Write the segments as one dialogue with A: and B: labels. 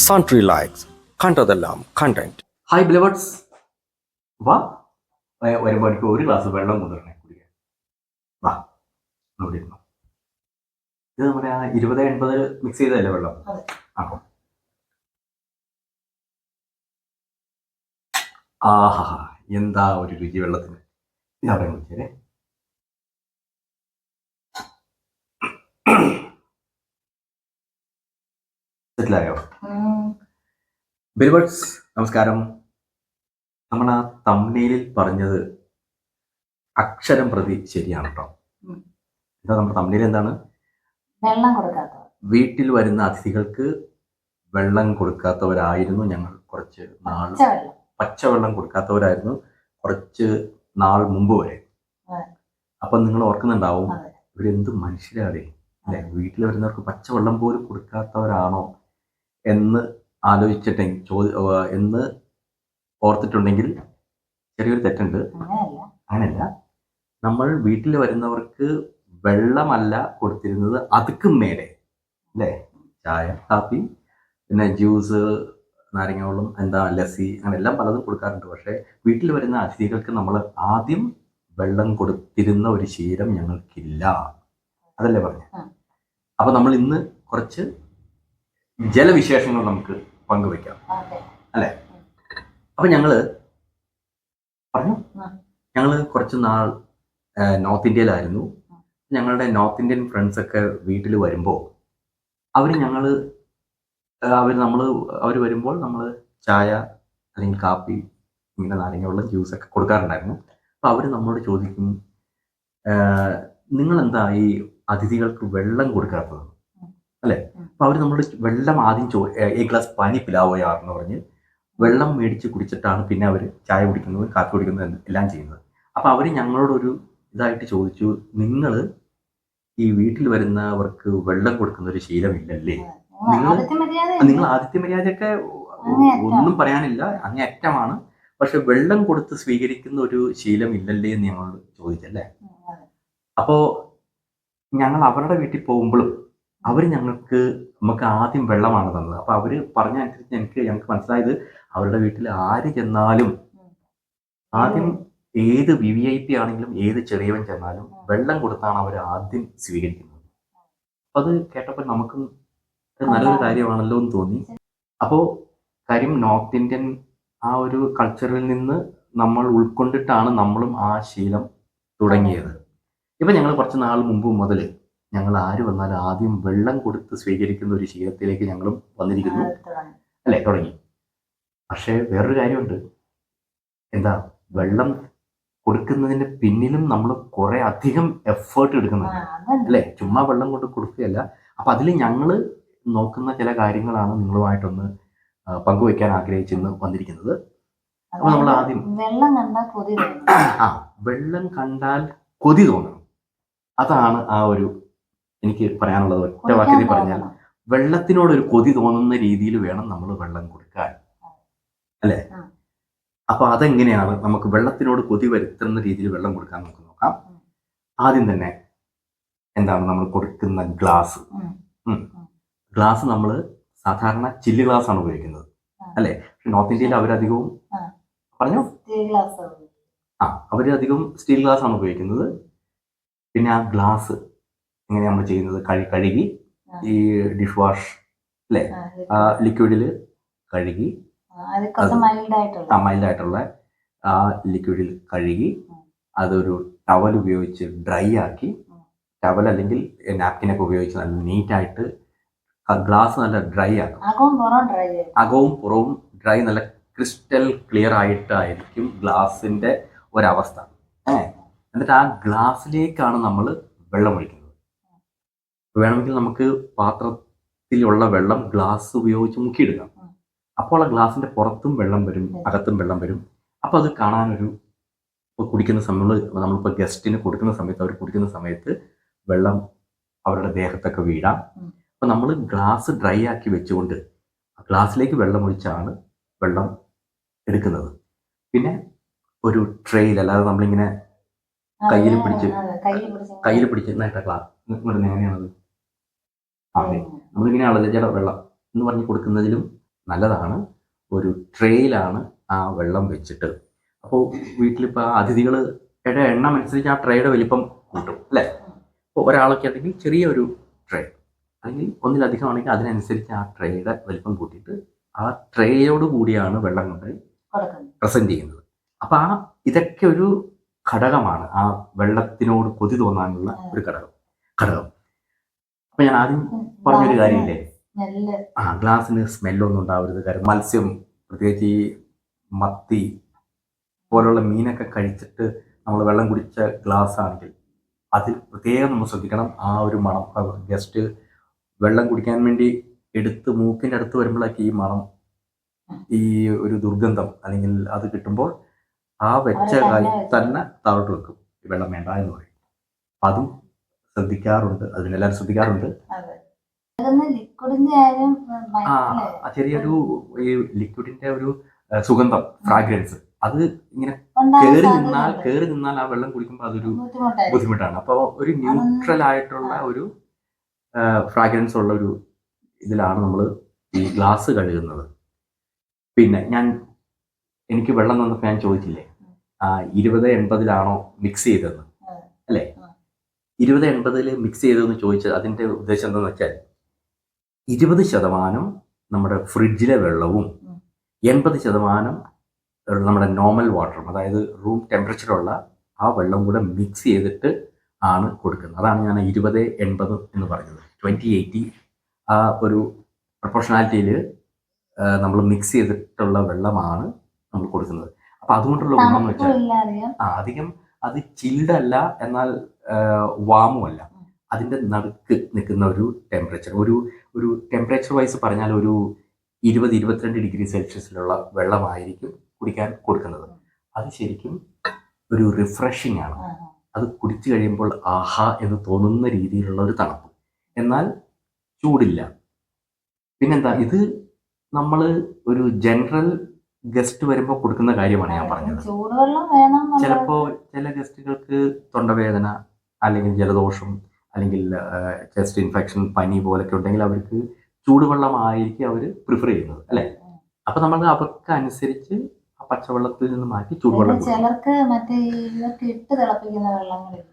A: Santry likes കണ്ടതെല്ലാം content.
B: Hi beloveds, വാ വരുമ്പോൾ എനിക്ക് ഒരു ഗ്ലാസ് വെള്ളം കൊണ്ടുവരണേ കുടിക്കാൻ. വാ ഇവിടെ ഇരുന്നു. ഇത് നമ്മുടെ ആ 20-80 മിക്സ് ചെയ്തതല്ലേ വെള്ളം? ആണോ? ആഹാ, എന്താ ഒരു രുചി വെള്ളത്തിന്. ഇത് അവിടെ കുടിച്ചേ. സെറ്റിലായോ? ബിലവേർഡ്സ് നമസ്കാരം. നമ്മൾ ആ തംബ്നെയിലിൽ പറഞ്ഞത് അക്ഷരം പ്രതി ശരിയാണ് കേട്ടോ. എന്താ നമ്മുടെ തംബ്നെയിൽ എന്താണ്?
C: വെള്ളം കൊടുക്കാത്തവർ,
B: വീട്ടിൽ വരുന്ന അതിഥികൾക്ക് വെള്ളം കൊടുക്കാത്തവരായിരുന്നു ഞങ്ങൾ കുറച്ച് നാൾ. പച്ചവെള്ളം കൊടുക്കാത്തവരായിരുന്നു കുറച്ച് നാൾ മുമ്പ് വരെ. അപ്പം നിങ്ങൾ ഓർക്കുന്നുണ്ടാവും, ഇവരെന്ത് മനുഷ്യരാണ് അല്ലെ, വീട്ടിൽ വരുന്നവർക്ക് പച്ചവെള്ളം പോലും കൊടുക്കാത്തവരാണോ എന്ന് എന്ന് ഓർത്തിട്ടുണ്ടെങ്കിൽ ചെറിയൊരു തെറ്റുണ്ട്. അങ്ങനെയല്ല, നമ്മൾ വീട്ടിൽ വരുന്നവർക്ക് വെള്ളമല്ല കൊടുത്തിരുന്നത്, അതുക്കും മേലെ അല്ലേ, ചായ, കാപ്പി, പിന്നെ ജ്യൂസ്, നാരങ്ങ വെള്ളം, എന്താ ലസ്സി, അങ്ങനെ എല്ലാം പലതും കൊടുക്കാറുണ്ട്. പക്ഷേ വീട്ടിൽ വരുന്ന അതിഥികൾക്ക് നമ്മൾ ആദ്യം വെള്ളം കൊടുത്തിരുന്ന ഒരു ശീലം ഞങ്ങൾക്കില്ല. അതല്ലേ പറഞ്ഞ? അപ്പൊ നമ്മൾ ഇന്ന് കുറച്ച് ജലവിശേഷങ്ങൾ നമുക്ക് പങ്കുവെക്കാം അല്ലേ? അപ്പൊ ഞങ്ങള് കുറച്ച് നാൾ നോർത്ത് ഇന്ത്യയിലായിരുന്നു. ഞങ്ങളുടെ നോർത്ത് ഇന്ത്യൻ ഫ്രണ്ട്സ് ഒക്കെ വീട്ടിൽ വരുമ്പോൾ അവർ വരുമ്പോൾ നമ്മൾ ചായ അല്ലെങ്കിൽ കാപ്പി, ഇങ്ങനെ നാരങ്ങ വെള്ളം, ജ്യൂസൊക്കെ കൊടുക്കാറുണ്ടായിരുന്നു. അപ്പോൾ അവർ നമ്മളോട് ചോദിക്കും, നിങ്ങളെന്താ ഈ അതിഥികൾക്ക് വെള്ളം കൊടുക്കാത്തത് അല്ലേ? അപ്പോൾ അവർ നമ്മളോട് വെള്ളം ആദ്യം ഒരു ഗ്ലാസ് പാനി പിലാവോ യാറെന്ന് പറഞ്ഞ് വെള്ളം മേടിച്ച് കുടിച്ചിട്ടാണ് പിന്നെ അവർ ചായ കുടിക്കുന്നത്, കാപ്പി കുടിക്കുന്നത് എല്ലാം ചെയ്യുന്നത്. അപ്പോൾ അവർ ഞങ്ങളോടൊരു ഇതായിട്ട് ചോദിച്ചു, നിങ്ങൾ ഈ വീട്ടിൽ വരുന്നവർക്ക് വെള്ളം കൊടുക്കുന്ന ഒരു ശീലമില്ലല്ലേ? നിങ്ങൾ ആതിഥ്യ മര്യാദയൊക്കെ ഒന്നും പറയാനില്ല, അങ്ങേയറ്റമാണ്. പക്ഷെ വെള്ളം കൊടുത്ത് സ്വീകരിക്കുന്ന ഒരു ശീലം ഇല്ലല്ലേ എന്ന് ഞങ്ങൾ ചോദിച്ചല്ലേ. അപ്പോൾ ഞങ്ങൾ അവരുടെ വീട്ടിൽ പോകുമ്പോഴും അവർ നമുക്ക് ആദ്യം വെള്ളമാണ് തന്നത്. അപ്പോൾ അവർ പറഞ്ഞനുസരിച്ച് ഞങ്ങൾക്ക് മനസ്സിലായത്, അവരുടെ വീട്ടിൽ ആര് ചെന്നാലും ആദ്യം ഏത് VVIP ആണെങ്കിലും ഏത് ചെറിയവൻ ചെന്നാലും വെള്ളം കൊടുത്താണ് അവർ ആദ്യം സ്വീകരിക്കുന്നത്. അപ്പം അത് കേട്ടപ്പോൾ നമുക്കും നല്ലൊരു കാര്യമാണല്ലോ എന്ന് തോന്നി. അപ്പോൾ കാര്യം നോർത്ത് ഇന്ത്യൻ ആ ഒരു കൾച്ചറിൽ നിന്ന് നമ്മൾ ഉൾക്കൊണ്ടിട്ടാണ് നമ്മളും ആ ശീലം തുടങ്ങിയത്. ഇപ്പം ഞങ്ങൾ കുറച്ച് നാൾ മുമ്പ് മുതൽ ഞങ്ങൾ ആര് വന്നാലും ആദ്യം വെള്ളം കൊടുത്ത് സ്വീകരിക്കുന്ന ഒരു ശീലത്തിലേക്ക് ഞങ്ങളും വന്നിരിക്കുന്നു അല്ലേ, തുടങ്ങി. പക്ഷേ വേറൊരു കാര്യമുണ്ട്. എന്താ, വെള്ളം കൊടുക്കുന്നതിന് പിന്നിലും നമ്മൾ കുറെ അധികം എഫേർട്ട് എടുക്കുന്നുണ്ട് അല്ലേ, ചുമ്മാ വെള്ളം കൊണ്ട് കൊടുക്കുകയല്ല. അപ്പം അതിൽ ഞങ്ങൾ നോക്കുന്ന ചില കാര്യങ്ങളാണ് നിങ്ങളുമായിട്ടൊന്ന് പങ്കുവയ്ക്കാൻ ആഗ്രഹിച്ചെന്ന് വന്നിരിക്കുന്നത്. അപ്പോൾ നമ്മൾ ആദ്യം വെള്ളം കണ്ടാൽ കൊതി തോന്നണം. അതാണ് ആ ഒരു എനിക്ക് പറയാനുള്ളത്. ഒറ്റ വാക്യത്തിൽ പറഞ്ഞാൽ, വെള്ളത്തിനോടൊരു കൊതി തോന്നുന്ന രീതിയിൽ വേണം നമ്മൾ വെള്ളം കൊടുക്കാൻ അല്ലേ. അപ്പൊ അതെങ്ങനെയാണ് നമുക്ക് വെള്ളത്തിനോട് കൊതി വരുത്തുന്ന രീതിയിൽ വെള്ളം കൊടുക്കാൻ നമുക്ക് നോക്കാം. ആദ്യം തന്നെ എന്താണ് നമ്മൾ കൊടുക്കുന്ന ഗ്ലാസ്. നമ്മൾ സാധാരണ ചില്ല് ഗ്ലാസ് ആണ് ഉപയോഗിക്കുന്നത് അല്ലേ. പക്ഷെ നോർത്ത് ഇന്ത്യയിൽ അവരധികവും അവരധികം സ്റ്റീൽ ഗ്ലാസ് ആണ് ഉപയോഗിക്കുന്നത്. പിന്നെ ആ ഗ്ലാസ് എങ്ങനെയാണ് നമ്മൾ ചെയ്യുന്നത്? കഴുകി ഈ ഡിഷ് വാഷ് അല്ലേ, ആ ലിക്വിഡിൽ കഴുകി, മൈൽഡായിട്ടുള്ള ആ ലിക്വിഡിൽ കഴുകി അതൊരു ടവൽ ഉപയോഗിച്ച് ഡ്രൈ ആക്കി, ടവൽ അല്ലെങ്കിൽ നാപ്കിനൊക്കെ ഉപയോഗിച്ച് നല്ല നീറ്റായിട്ട് ഗ്ലാസ് നല്ല ഡ്രൈ ആക്കും. അകവും പുറവും ഡ്രൈ, നല്ല ക്രിസ്റ്റൽ ക്ലിയർ ആയിട്ടായിരിക്കും ഗ്ലാസിന്റെ ഒരവസ്ഥ. എന്നിട്ട് ആ ഗ്ലാസ്സിലേക്കാണ് നമ്മൾ വെള്ളം ഒഴിക്കുന്നത്. വേണമെങ്കിൽ നമുക്ക് പാത്രത്തിലുള്ള വെള്ളം ഗ്ലാസ് ഉപയോഗിച്ച് മുക്കിയെടുക്കാം. അപ്പോൾ ആ ഗ്ലാസിന്റെ പുറത്തും വെള്ളം വരും, അകത്തും വെള്ളം വരും. അപ്പോൾ അത് കാണാനൊരു, കുടിക്കുന്ന സമയത്ത് നമ്മളിപ്പോൾ ഗസ്റ്റിന് കൊടുക്കുന്ന സമയത്ത്, അവർ കുടിക്കുന്ന സമയത്ത് വെള്ളം അവരുടെ ദേഹത്തൊക്കെ വീഴാം. അപ്പോൾ നമ്മൾ ഗ്ലാസ് ഡ്രൈ ആക്കി വെച്ചുകൊണ്ട് ഗ്ലാസ്സിലേക്ക് വെള്ളം ഒഴിച്ചാണ് വെള്ളം എടുക്കുന്നത്. പിന്നെ ഒരു ട്രെയിൽ, അല്ലാതെ നമ്മളിങ്ങനെ കയ്യിൽ പിടിച്ച് നേട്ട ഗ്ലാസ് എങ്ങനെയാണത്, നമ്മളിങ്ങനെ അളജട വെള്ളം എന്ന് പറഞ്ഞ് കൊടുക്കുന്നതിലും നല്ലതാണ്. ഒരു ട്രേയിലാണ് ആ വെള്ളം വെച്ചിട്ട്. അപ്പോൾ വീട്ടിലിപ്പോൾ അതിഥികളുടെ എണ്ണം അനുസരിച്ച് ആ ട്രേയുടെ വലിപ്പം കൂട്ടും അല്ലേ. അപ്പോൾ ഒരാളൊക്കെ ആണെങ്കിൽ ചെറിയൊരു ട്രേ, അല്ലെങ്കിൽ ഒന്നിലധികം ആണെങ്കിൽ അതിനനുസരിച്ച് ആ ട്രേയുടെ വലിപ്പം കൂട്ടിയിട്ട് ആ ട്രേയോട് കൂടിയാണ് വെള്ളം കൊണ്ട് പ്രസന്റ് ചെയ്യുന്നത്. അപ്പോൾ ഇതൊക്കെ ഒരു ഘടകമാണ്, ആ വെള്ളത്തിനോട് കൊതി തോന്നാനുള്ള ഒരു ഘടകം. അപ്പൊ ഞാൻ ആദ്യം പറഞ്ഞൊരു കാര്യമില്ലേ, ഗ്ലാസ്സിന് സ്മെല്ലൊന്നും ഉണ്ടാവരുത്. കാരണം മത്സ്യം, പ്രത്യേകിച്ച് ഈ മത്തി പോലുള്ള മീനൊക്കെ കഴിച്ചിട്ട് നമ്മൾ വെള്ളം കുടിച്ച ഗ്ലാസ് ആണെങ്കിൽ അതിൽ പ്രത്യേകം നമ്മൾ ശ്രദ്ധിക്കണം. ആ ഒരു മണം, ഗസ്റ്റ് വെള്ളം കുടിക്കാൻ വേണ്ടി എടുത്ത് മൂക്കിൻ്റെ അടുത്ത് വരുമ്പോഴേക്ക് ഈ മണം, ഈ ഒരു ദുർഗന്ധം അല്ലെങ്കിൽ അത് കിട്ടുമ്പോൾ ആ വെച്ച കാര്യം തന്നെ താഴോട്ട് വെക്കും, വെള്ളം വേണ്ട എന്ന് പറയും. അതും ശ്രദ്ധിക്കാറുണ്ട്, അതിനെല്ലാവരും ശ്രദ്ധിക്കാറുണ്ട്. ചെറിയൊരു ഈ ലിക്വിഡിന്റെ ഒരു സുഗന്ധം, ഫ്രാഗ്രൻസ്, അത് ഇങ്ങനെ കേറി നിന്നാൽ ആ വെള്ളം കുടിക്കുമ്പോൾ അതൊരു ബുദ്ധിമുട്ടാണ്. അപ്പോൾ ഒരു ന്യൂട്രൽ ആയിട്ടുള്ള ഒരു ഫ്രാഗ്രൻസ് ഉള്ള ഒരു ഇതിലാണ് നമ്മൾ ഈ ഗ്ലാസ് കഴുകുന്നത്. പിന്നെ എനിക്ക് വെള്ളം തന്നപ്പോൾ ഞാൻ ചോദിച്ചില്ലേ 20-80 മിക്സ് ചെയ്തതെന്ന് അല്ലേ. 20-80 മിക്സ് ചെയ്തതെന്ന് ചോദിച്ചത് അതിൻ്റെ ഉദ്ദേശം എന്താണെന്ന് വെച്ചാൽ 20% നമ്മുടെ ഫ്രിഡ്ജിലെ വെള്ളവും 80% നമ്മുടെ നോർമൽ വാട്ടറും, അതായത് റൂം ടെമ്പറേച്ചറുള്ള ആ വെള്ളം കൂടെ മിക്സ് ചെയ്തിട്ട് ആണ് കൊടുക്കുന്നത്. അതാണ് ഞാൻ 20-80 എന്ന് പറഞ്ഞത്. 20-80 ആ ഒരു പ്രൊപ്പോർഷണാലിറ്റിയിൽ നമ്മൾ മിക്സ് ചെയ്തിട്ടുള്ള വെള്ളമാണ് നമ്മൾ കൊടുക്കുന്നത്. അപ്പം അതുകൊണ്ടുള്ള ഗുണം എന്ന് വെച്ചാൽ അധികം അത് ചിൽഡ് അല്ല, എന്നാൽ വാമും അല്ല. അതിൻ്റെ നടുക്ക് നിൽക്കുന്ന ഒരു ടെമ്പറേച്ചർ, ഒരു ടെമ്പറേച്ചർ വൈസ് പറഞ്ഞാൽ ഒരു 20-22 ഡിഗ്രി സെൽഷ്യസിലുള്ള വെള്ളമായിരിക്കും കുടിക്കാൻ കൊടുക്കുന്നത്. അത് ശരിക്കും ഒരു റിഫ്രഷിംഗ് ആണ്. അത് കുടിച്ചു കഴിയുമ്പോൾ ആഹാ എന്ന് തോന്നുന്ന രീതിയിലുള്ള ഒരു തണുപ്പ്, എന്നാൽ ചൂടില്ല. പിന്നെന്താ, ഇത് നമ്മൾ ഒരു ജനറൽ ഗസ്റ്റ് വരുമ്പോൾ കൊടുക്കുന്ന കാര്യമാണ് ഞാൻ പറഞ്ഞത്. ചിലപ്പോൾ ചില ഗസ്റ്റുകൾക്ക് തൊണ്ടവേദന അല്ലെങ്കിൽ ജലദോഷം അല്ലെങ്കിൽ ചെസ്റ്റ് ഇൻഫെക്ഷൻ, പനി പോലൊക്കെ ഉണ്ടെങ്കിൽ അവർക്ക് ചൂടുവെള്ളമായിരിക്കും അവർ പ്രിഫർ ചെയ്യുന്നത് അല്ലേ. അപ്പൊ നമ്മൾ അവർക്ക് അനുസരിച്ച് ആ പച്ചവെള്ളത്തിൽ നിന്ന് മാറ്റി ചൂടുവെള്ളം.
C: ചിലർക്ക് ഇട്ട് തിളപ്പിക്കുന്ന വെള്ളങ്ങളില്ല,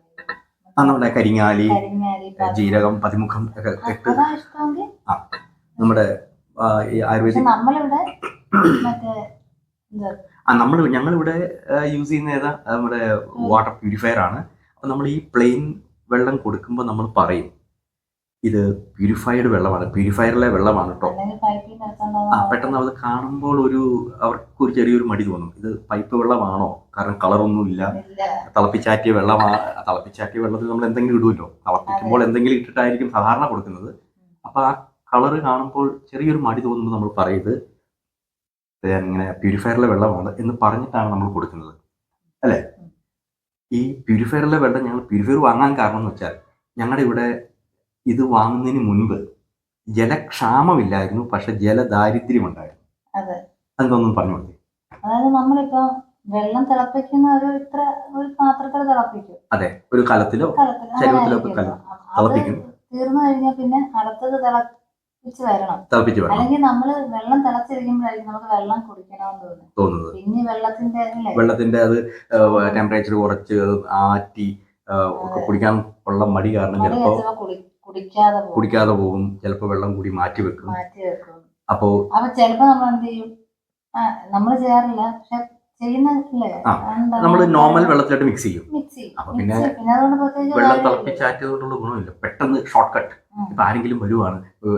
B: നമ്മുടെ കരിങ്ങാലി, ജീരകം, പതിമുഖം ഒക്കെ ഇട്ട് നമ്മുടെ ആയുർവേദിക് ഞങ്ങളിവിടെ യൂസ് ചെയ്യുന്ന നമ്മുടെ വാട്ടർ പ്യൂരിഫയർ ആണ്. അപ്പൊ നമ്മൾ ഈ പ്ലെയിൻ വെള്ളം കൊടുക്കുമ്പോൾ നമ്മൾ പറയും ഇത് പ്യൂരിഫൈഡ് വെള്ളമാണ്, പ്യൂരിഫയറിലെ വെള്ളമാണ് കേട്ടോ. പെട്ടെന്ന് അത് കാണുമ്പോൾ അവർക്ക് ചെറിയൊരു മടി തോന്നും, ഇത് പൈപ്പ് വെള്ളമാണോ, കാരണം കളറൊന്നും ഇല്ല, തിളപ്പിച്ചാറ്റിയ വെള്ളമാണ്. തിളപ്പിച്ചാറ്റിയ വെള്ളത്തിൽ നമ്മൾ എന്തെങ്കിലും ഇടുമല്ലോ, തിളപ്പിക്കുമ്പോൾ എന്തെങ്കിലും ഇട്ടിട്ടായിരിക്കും സാധാരണ കൊടുക്കുന്നത്. അപ്പൊ ആ കളറ് കാണുമ്പോൾ ചെറിയൊരു മടി തോന്നുമ്പോൾ നമ്മൾ പറയുന്നത് ഇങ്ങനെ പ്യൂരിഫയറിലെ വെള്ളമാണ് എന്ന് പറഞ്ഞിട്ടാണ് നമ്മൾ കൊടുക്കുന്നത് അല്ലേ. ഈ പ്യൂരിഫയറിലെ വെള്ളം ഞങ്ങൾ പ്യൂരിഫയർ വാങ്ങാൻ കാരണം എന്ന് വെച്ചാൽ ഞങ്ങളുടെ ഇവിടെ ഇത് വാങ്ങുന്നതിന് മുൻപ് ജലക്ഷാമമില്ലായിരുന്നു, പക്ഷെ ജലദാരിദ്ര്യം ഉണ്ടായിരുന്നു. അതെന്തോന്നും പറഞ്ഞു കൊടുത്തേ.
C: അതായത് നമ്മളിപ്പോ വെള്ളം തിളപ്പിക്കുന്ന ഒരു പാത്രത്തിൽ തിളപ്പിക്കും.
B: അതെ, ഒരു കലത്തിലോ ചരുവത്തിലോ തിളപ്പിക്കും.
C: തീർന്നു കഴിഞ്ഞാൽ പിന്നെ അടുത്തത് തിളപ്പിച്ച് വരണം. അല്ലെങ്കിൽ നമ്മള് വെള്ളം തിളച്ചിരിക്കുമ്പോഴായിരിക്കും നമുക്ക് വെള്ളം കുടിക്കണമെന്ന് തോന്നുന്നത്. പിന്നെ
B: വെള്ളത്തിന്റെ അത് ടെമ്പറേച്ചർ കുറച്ച് ആറ്റി ഒക്കെ കുടിക്കാൻ ഉള്ള മടി കാരണം ചിലപ്പോ കുടിക്കാതെ പോകും. ചിലപ്പോ വെള്ളം കൂടി മാറ്റി വെക്കും. അപ്പൊ
C: ചിലപ്പോ നമ്മൾ എന്ത് ചെയ്യും, നമ്മൾ ചെയ്യാറില്ല, പക്ഷെ
B: നമ്മൾ നോർമൽ വെള്ളത്തിലോട്ട് മിക്സ് ചെയ്യും. അപ്പൊ പിന്നെ വെള്ളം തിളപ്പിച്ചാറ്റിയതുകൊണ്ടുള്ള ഗുണമില്ല, പെട്ടെന്ന് ഷോർട്ട് കട്ട്. ഇപ്പൊ ആരെങ്കിലും വരുവാണ്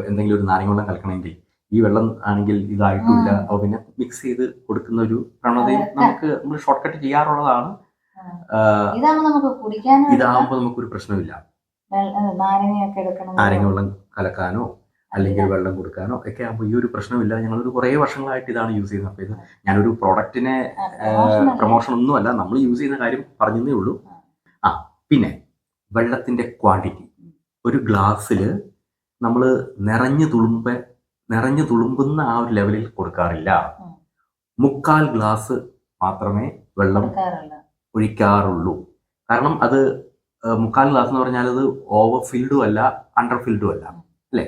B: എന്തെങ്കിലും ഒരു നാരങ്ങ വെള്ളം കലക്കണമെങ്കിൽ ഈ വെള്ളം ആണെങ്കിൽ ഇതായിട്ടില്ല, അപ്പൊ പിന്നെ മിക്സ് ചെയ്ത് കൊടുക്കുന്ന ഒരു പ്രവണതയും നമ്മൾ ഷോർട്ട് കട്ട് ചെയ്യാറുള്ളതാണ്. ഇതാകുമ്പോ നമുക്കൊരു പ്രശ്നമില്ല. നാരങ്ങ വെള്ളം കലക്കാനോ അല്ലെങ്കിൽ വെള്ളം കൊടുക്കാനോ ഒക്കെ ആകുമ്പോൾ ഈ ഒരു പ്രശ്നമില്ല. ഞങ്ങളൊരു കുറേ വർഷങ്ങളായിട്ട് ഇതാണ് യൂസ് ചെയ്യുന്നത്. അപ്പോൾ ഇത് ഞാനൊരു പ്രോഡക്റ്റിനെ പ്രൊമോഷൻ ഒന്നുമല്ല, നമ്മൾ യൂസ് ചെയ്യുന്ന കാര്യം പറഞ്ഞതേ ഉള്ളൂ. പിന്നെ വെള്ളത്തിന്റെ ക്വാണ്ടിറ്റി ഒരു ഗ്ലാസ്സിൽ നമ്മൾ നിറഞ്ഞു തുളുമ്പുന്ന ആ ഒരു ലെവലിൽ കൊടുക്കാറില്ല. 3/4 ഗ്ലാസ് മാത്രമേ വെള്ളം ഒഴിക്കാറുള്ളൂ. കാരണം അത് 3/4 ഗ്ലാസ് എന്ന് പറഞ്ഞാൽ അത് ഓവർ ഫിൽഡും അല്ല അണ്ടർ ഫിൽഡും അല്ല അല്ലേ.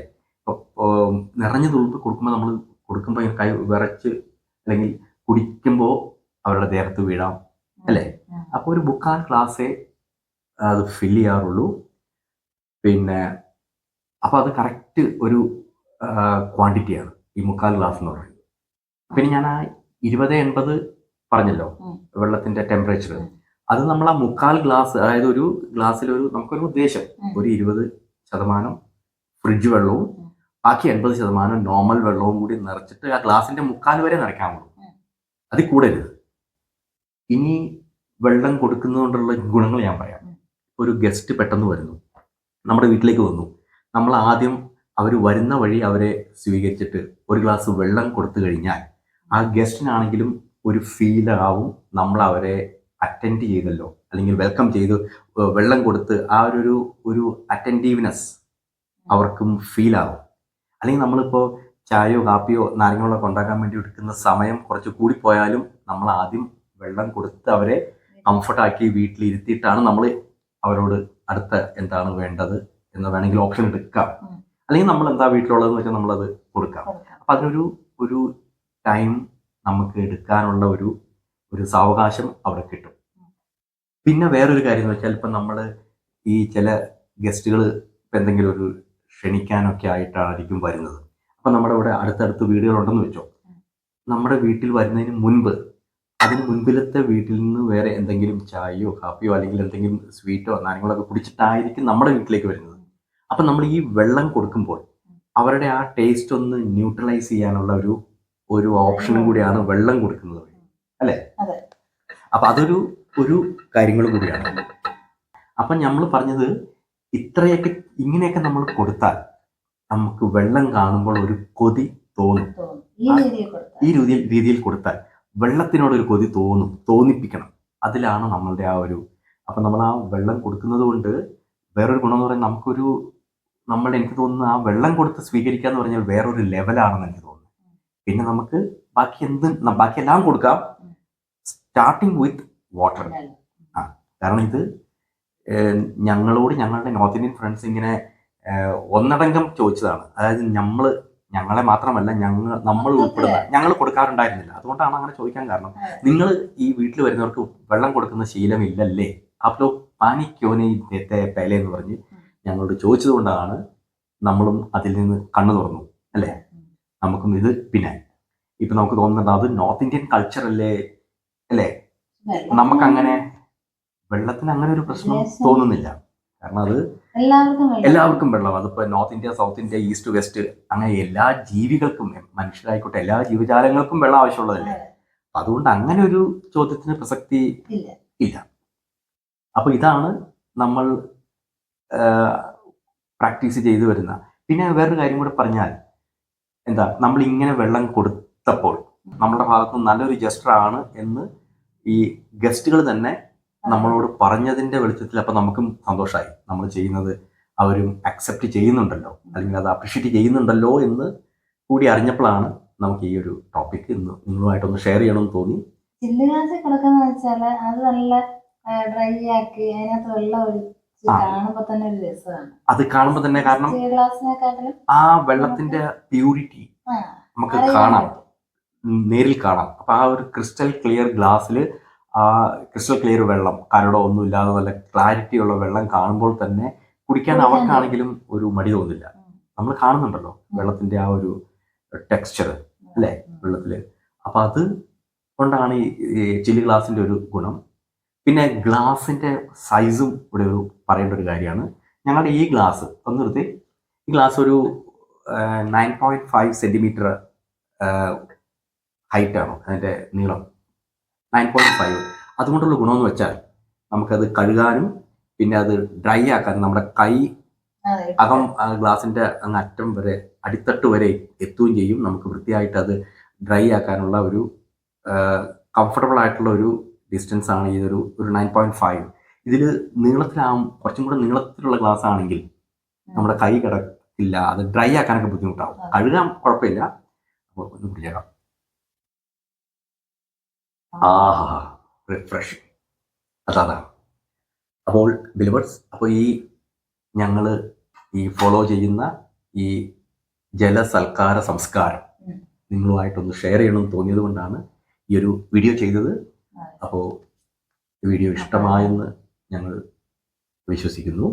B: നിറഞ്ഞു തുളുമ്പി കൊടുക്കുമ്പോൾ നമ്മൾ കൊടുക്കുമ്പോൾ കൈ വിറച്ച് അല്ലെങ്കിൽ കുടിക്കുമ്പോൾ അവരുടെ ദേഹത്ത് വീഴാം അല്ലേ. അപ്പോൾ ഒരു 3/4 ഗ്ലാസ്സേ അത് ഫില്ല് ചെയ്യാറുള്ളൂ. പിന്നെ അപ്പോൾ അത് കറക്റ്റ് ഒരു ക്വാണ്ടിറ്റിയാണ് ഈ 3/4 ഗ്ലാസ് എന്ന് പറയുന്നത്. പിന്നെ ഞാൻ ആ 20-80 പറഞ്ഞല്ലോ വെള്ളത്തിന്റെ ടെമ്പറേച്ചർ. അത് നമ്മൾ ആ 3/4 ഗ്ലാസ്, അതായത് ഒരു ഗ്ലാസ്സിൽ നമുക്കൊരു ഉദ്ദേശം ഒരു 20% ഫ്രിഡ്ജ് വെള്ളവും ബാക്കി 80% നോർമൽ വെള്ളവും കൂടി നിറച്ചിട്ട് ആ ഗ്ലാസിന്റെ 3/4 വരെ നിറയ്ക്കാമുള്ളൂ, അതിൽ കൂടരുത്. ഇനി വെള്ളം കൊടുക്കുന്നതുകൊണ്ടുള്ള ഗുണങ്ങൾ ഞാൻ പറയാം. ഒരു ഗസ്റ്റ് പെട്ടെന്ന് വരുന്നു, നമ്മുടെ വീട്ടിലേക്ക് വന്നു, നമ്മൾ ആദ്യം അവർ വരുന്ന വഴി അവരെ സ്വീകരിച്ചിട്ട് ഒരു ഗ്ലാസ് വെള്ളം കൊടുത്തു കഴിഞ്ഞാൽ ആ ഗസ്റ്റിനാണെങ്കിലും ഒരു ഫീലാവും നമ്മൾ അവരെ അറ്റൻഡ് ചെയ്തല്ലോ, അല്ലെങ്കിൽ വെൽക്കം ചെയ്ത് വെള്ളം കൊടുത്ത് ആ ഒരു അറ്റൻറ്റീവ്നെസ് അവർക്കും ഫീലാവും. അല്ലെങ്കിൽ നമ്മളിപ്പോൾ ചായയോ കാപ്പിയോ നാരങ്ങളൊക്കെ ഉണ്ടാക്കാൻ വേണ്ടി എടുക്കുന്ന സമയം കുറച്ച് കൂടിപ്പോയാലും നമ്മൾ ആദ്യം വെള്ളം കൊടുത്ത് അവരെ കംഫർട്ടാക്കി വീട്ടിലിരുത്തിയിട്ടാണ് നമ്മൾ അവരോട് അടുത്ത എന്താണ് വേണ്ടത് എന്ന് വേണമെങ്കിൽ ഓപ്ഷൻ എടുക്കാം. അല്ലെങ്കിൽ നമ്മൾ എന്താ വീട്ടിലുള്ളതെന്ന് വെച്ചാൽ നമ്മളത് കൊടുക്കാം. അപ്പം അതിനൊരു ടൈം നമുക്ക് എടുക്കാനുള്ള ഒരു സാവകാശം അവിടെ കിട്ടും. പിന്നെ വേറൊരു കാര്യം എന്ന് വെച്ചാൽ ഇപ്പം നമ്മൾ ഈ ചില ഗസ്റ്റുകൾ ഇപ്പം എന്തെങ്കിലും ഒരു ക്ഷണിക്കാനൊക്കെ ആയിട്ടായിരിക്കും വരുന്നത്. അപ്പം നമ്മുടെ ഇവിടെ അടുത്തടുത്ത് വീടുകളുണ്ടെന്ന് വെച്ചോ, നമ്മുടെ വീട്ടിൽ വരുന്നതിന് മുൻപ് അതിന് മുൻപിലത്തെ വീട്ടിൽ നിന്ന് വേറെ എന്തെങ്കിലും ചായയോ കാപ്പിയോ അല്ലെങ്കിൽ എന്തെങ്കിലും സ്വീറ്റോ നാരങ്ങളൊക്കെ കുടിച്ചിട്ടായിരിക്കും നമ്മുടെ വീട്ടിലേക്ക് വരുന്നത്. അപ്പം നമ്മൾ ഈ വെള്ളം കൊടുക്കുമ്പോൾ അവരുടെ ആ ടേസ്റ്റ് ഒന്ന് ന്യൂട്രലൈസ് ചെയ്യാനുള്ള ഒരു ഓപ്ഷനും കൂടിയാണ് വെള്ളം കൊടുക്കുന്നത്, അല്ലേ? അപ്പം അതൊരു കാര്യങ്ങളും കൂടിയാണ്. അപ്പം നമ്മൾ പറഞ്ഞത് ഇങ്ങനെയൊക്കെ നമ്മൾ കൊടുത്താൽ നമുക്ക് വെള്ളം കാണുമ്പോൾ ഒരു കൊതി തോന്നും. ഈ രീതിയിൽ കൊടുത്താൽ വെള്ളത്തിനോടൊരു കൊതി തോന്നിപ്പിക്കണം. അതിലാണ് നമ്മളുടെ അപ്പം നമ്മൾ ആ വെള്ളം കൊടുക്കുന്നത് കൊണ്ട് വേറൊരു ഗുണം എന്ന് പറയുന്നത് എനിക്ക് തോന്നുന്നു ആ വെള്ളം കൊടുത്ത് സ്വീകരിക്കുക എന്ന് പറഞ്ഞാൽ വേറൊരു ലെവലാണെന്ന് എനിക്ക് തോന്നുന്നു. പിന്നെ നമുക്ക് ബാക്കിയെല്ലാം കൊടുക്കാം, സ്റ്റാർട്ടിങ് വിത്ത് വാട്ടർ. കാരണം ഇത് ഞങ്ങളുടെ നോർത്ത് ഇന്ത്യൻ ഫ്രണ്ട്സ് ഇങ്ങനെ ഒന്നടങ്കം ചോദിച്ചതാണ്. അതായത് ഞങ്ങളെ മാത്രമല്ല നമ്മൾ ഉൾപ്പെടുന്ന ഞങ്ങൾ കൊടുക്കാറുണ്ടായിരുന്നില്ല. അതുകൊണ്ടാണ് അങ്ങനെ ചോദിക്കാൻ കാരണം. നിങ്ങൾ ഈ വീട്ടിൽ വരുന്നവർക്ക് വെള്ളം കൊടുക്കുന്ന ശീലമില്ലല്ലേ, അപ്പോൾ പാനി ക്യോനെ ദേത്തെ പേലെ എന്ന് പറഞ്ഞ് ഞങ്ങളോട് ചോദിച്ചത് കൊണ്ടാണ് നമ്മളും അതിൽ നിന്ന് കണ്ണു തുറന്നു, അല്ലേ? നമുക്കും ഇത് പിന്നെ ഇപ്പം നമുക്ക് തോന്നുന്നുണ്ട് അത് നോർത്ത് ഇന്ത്യൻ കൾച്ചർ അല്ലേ? നമുക്കങ്ങനെ വെള്ളത്തിന് അങ്ങനെ ഒരു പ്രശ്നം തോന്നുന്നില്ല. കാരണം അത് എല്ലാവർക്കും വെള്ളം, അതിപ്പോൾ north India, south India, east west, അങ്ങനെ എല്ലാ ജീവികൾക്കും, മനുഷ്യരായിക്കോട്ടെ എല്ലാ ജീവജാലങ്ങൾക്കും വെള്ളം ആവശ്യമുള്ളതല്ലേ. അതുകൊണ്ട് അങ്ങനെ ഒരു ചോദ്യത്തിന് പ്രസക്തി ഇല്ല. അപ്പോൾ ഇതാണ് നമ്മൾ പ്രാക്ടീസ് ചെയ്തു വരുന്ന. പിന്നെ വേറൊരു കാര്യം കൂടെ പറഞ്ഞാൽ നമ്മൾ ഇങ്ങനെ വെള്ളം കൊടുത്തപ്പോൾ നമ്മുടെ ഭാഗത്ത് നല്ലൊരു ജസ്റ്ററാണ് എന്ന് ഈ ഗസ്റ്റുകൾ തന്നെ നമ്മളോട് പറഞ്ഞതിൻ്റെ വെളിച്ചത്തിൽ അപ്പം നമുക്കും സന്തോഷമായി. നമ്മൾ ചെയ്യുന്നത് അവരും അക്സെപ്റ്റ് ചെയ്യുന്നുണ്ടല്ലോ, അല്ലെങ്കിൽ അത് അപ്രിഷ്യേറ്റ് ചെയ്യുന്നുണ്ടല്ലോ എന്ന് കൂടി അറിഞ്ഞപ്പോഴാണ് നമുക്ക് ഈ ഒരു ടോപ്പിക് ഇന്ന് നിങ്ങളുമായിട്ടൊന്ന് ഷെയർ ചെയ്യണമെന്ന് തോന്നി.
C: ചില്ല് ഗ്ലാസ്സിൽ കിടക്കുന്ന വെച്ചാൽ അത് നല്ല ഡ്രൈ ആക്കി അതിനകത്ത് വെള്ളം ഒഴിച്ച് കാണുമ്പോൾ തന്നെ ഒരു രസമാണ്.
B: അത് കാണുമ്പോൾ തന്നെ, കാരണം ആ വെള്ളത്തിന്റെ പ്യൂരിറ്റി നമുക്ക് കാണാം, നേരിൽ കാണാം. അപ്പൊ ആ ഒരു ക്രിസ്റ്റൽ ക്ലിയർ ഗ്ലാസ്സിൽ ആ ക്രിസ്റ്റൽ ക്ലിയർ വെള്ളം, കരടോ ഒന്നും ഇല്ലാതെ നല്ല ക്ലാരിറ്റി ഉള്ള വെള്ളം കാണുമ്പോൾ തന്നെ കുടിക്കാൻ അവർക്കാണെങ്കിലും ഒരു മടി തോന്നില്ല. നമ്മൾ കാണുന്നുണ്ടല്ലോ വെള്ളത്തിന്റെ ആ ഒരു ടെക്സ്ചർ, അല്ലേ, വെള്ളത്തില്. അപ്പൊ അത് കൊണ്ടാണ് ഈ ചില്ലി ഗ്ലാസിന്റെ ഒരു ഗുണം. പിന്നെ ഗ്ലാസിന്റെ സൈസും ഇവിടെ പറയേണ്ട ഒരു കാര്യമാണ്. ഞങ്ങളുടെ ഈ ഗ്ലാസ് ഒന്നെടുത്ത്, ഈ ഗ്ലാസ് ഒരു 9.5 സെന്റിമീറ്റർ ഹൈറ്റാണ് അതിൻ്റെ നീളം, 9.5. അതുകൊണ്ടുള്ള ഗുണമെന്ന് വെച്ചാൽ നമുക്കത് കഴുകാനും പിന്നെ അത് ഡ്രൈ ആക്കാനും, നമ്മുടെ കൈ അകം ഗ്ലാസിൻ്റെ അങ്ങ് അറ്റം വരെ അടിത്തട്ട് വരെ എത്തുകയും ചെയ്യും. നമുക്ക് വൃത്തിയായിട്ട് അത് ഡ്രൈ ആക്കാനുള്ള ഒരു കംഫർട്ടബിൾ ആയിട്ടുള്ള ഒരു ഡിസ്റ്റൻസ് ആണ് ഇതൊരു 9.5. ഇതിൽ കുറച്ചും കൂടെ നീളത്തിലുള്ള ഗ്ലാസ് ആണെങ്കിൽ നമ്മുടെ കൈ കിടക്കില്ല, അത് ഡ്രൈ ആക്കാനൊക്കെ ബുദ്ധിമുട്ടാവും. കഴുകാൻ കുഴപ്പമില്ല. അപ്പോൾ ഒന്ന് പിടിച്ചേക്കാം. റിഫ്രഷ് അതാണ്. അപ്പോൾ ബിലിവേഴ്സ്, അപ്പോൾ ഞങ്ങൾ ഫോളോ ചെയ്യുന്ന ഈ ജലസൽക്കാര സംസ്കാരം നിങ്ങളുമായിട്ടൊന്ന് ഷെയർ ചെയ്യണമെന്ന് തോന്നിയത് കൊണ്ടാണ് ഈ ഒരു വീഡിയോ ചെയ്തത്. അപ്പോൾ വീഡിയോ ഇഷ്ടമായെന്ന് ഞങ്ങൾ വിശ്വസിക്കുന്നു.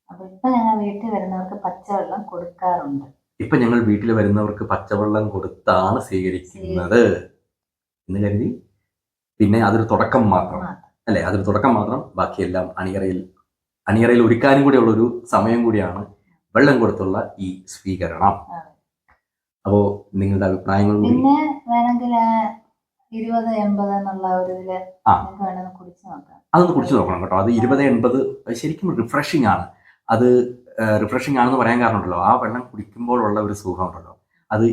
C: അപ്പൊ ഇപ്പൊ ഞങ്ങൾ വീട്ടിൽ വരുന്നവർക്ക് പച്ചവെള്ളം കൊടുക്കാറുണ്ട്.
B: ഇപ്പൊ ഞങ്ങൾ വീട്ടിൽ വരുന്നവർക്ക് പച്ചവെള്ളം കൊടുത്താണ് സ്വീകരിക്കുന്നത് എന്ന് കരുതി. പിന്നെ അതൊരു തുടക്കം മാത്രം അല്ലെ, അതൊരു തുടക്കം മാത്രം. ബാക്കിയെല്ലാം അണിയറയിൽ ഒരുക്കാനും കൂടെ ഉള്ളൊരു സമയം കൂടിയാണ് വെള്ളം കൊടുത്തുള്ള ഈ സ്വീകരണം. അപ്പോ നിങ്ങളുടെ അഭിപ്രായങ്ങൾ
C: പിന്നെ വേണമെങ്കിൽ 20-80 എന്നുള്ള ഒരു ഇതില് വേണമെങ്കിൽ കുടിച്ചു നോക്കാം.
B: അതൊന്ന് കുടിച്ചു നോക്കണം കേട്ടോ. അത് 20-80 ശരിക്കും റിഫ്രഷിംഗ് ആണ്. അത് റിഫ്രഷിംഗ് ആണെന്ന് പറയാൻ കാരണമുണ്ടല്ലോ, ആ വെള്ളം കുടിക്കുമ്പോഴുള്ള ഒരു സുഖം ഉണ്ടല്ലോ, അത്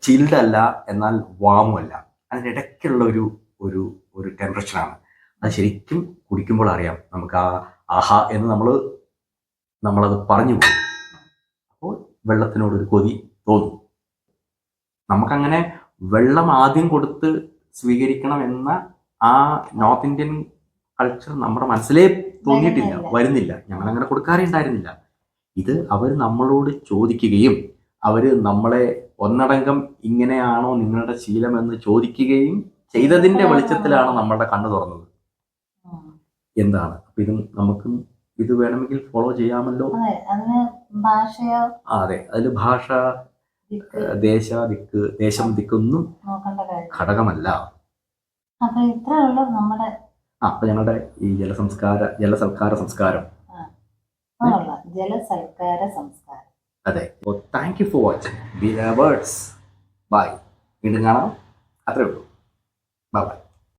B: ചിൽഡ് അല്ല എന്നാൽ വാമും അല്ല, അതിനിടയ്ക്കുള്ള ഒരു ഒരു ടെമ്പറേച്ചറാണ്. അത് ശരിക്കും കുടിക്കുമ്പോൾ അറിയാം നമുക്ക് ആ ആഹാ എന്ന് നമ്മളത് പറഞ്ഞു പോകും. അപ്പോൾ വെള്ളത്തിനോടൊരു കൊതി തോന്നും. നമുക്കങ്ങനെ വെള്ളം ആദ്യം കൊടുത്ത് സ്വീകരിക്കണം എന്ന ആ നോർത്ത് ഇന്ത്യൻ കൾച്ചർ നമ്മുടെ മനസ്സിലേ തോന്നിയിട്ടില്ല, വരുന്നില്ല. ഞങ്ങളങ്ങനെ കൊടുക്കാറേ ഉണ്ടായിരുന്നില്ല. ഇത് അവർ നമ്മളോട് ചോദിക്കുകയും അവർ നമ്മളെ ഒന്നടങ്കം ഇങ്ങനെയാണോ നിങ്ങളുടെ ശീലം എന്ന് ചോദിക്കുകയും ചെയ്തതിന്റെ വെളിച്ചത്തിലാണ് നമ്മളുടെ കണ്ണ് തുറന്നത്. എന്താണ് ഇത് നമുക്കും ഇത് വേണമെങ്കിൽ ഫോളോ ചെയ്യാമല്ലോ. അതെ, അതിൽ ഭാഷ, ദേശം, ദിക്കൊന്നും ഘടകമല്ല. അപ്പൊ ഞങ്ങളുടെ ഈ ജലസൽക്കാര സംസ്കാരം. അതെ. Thank you for watching. Be lovers. Bye. വീണ്ടും കാണാം. അത്രേ ഉള്ളൂ. Bye by.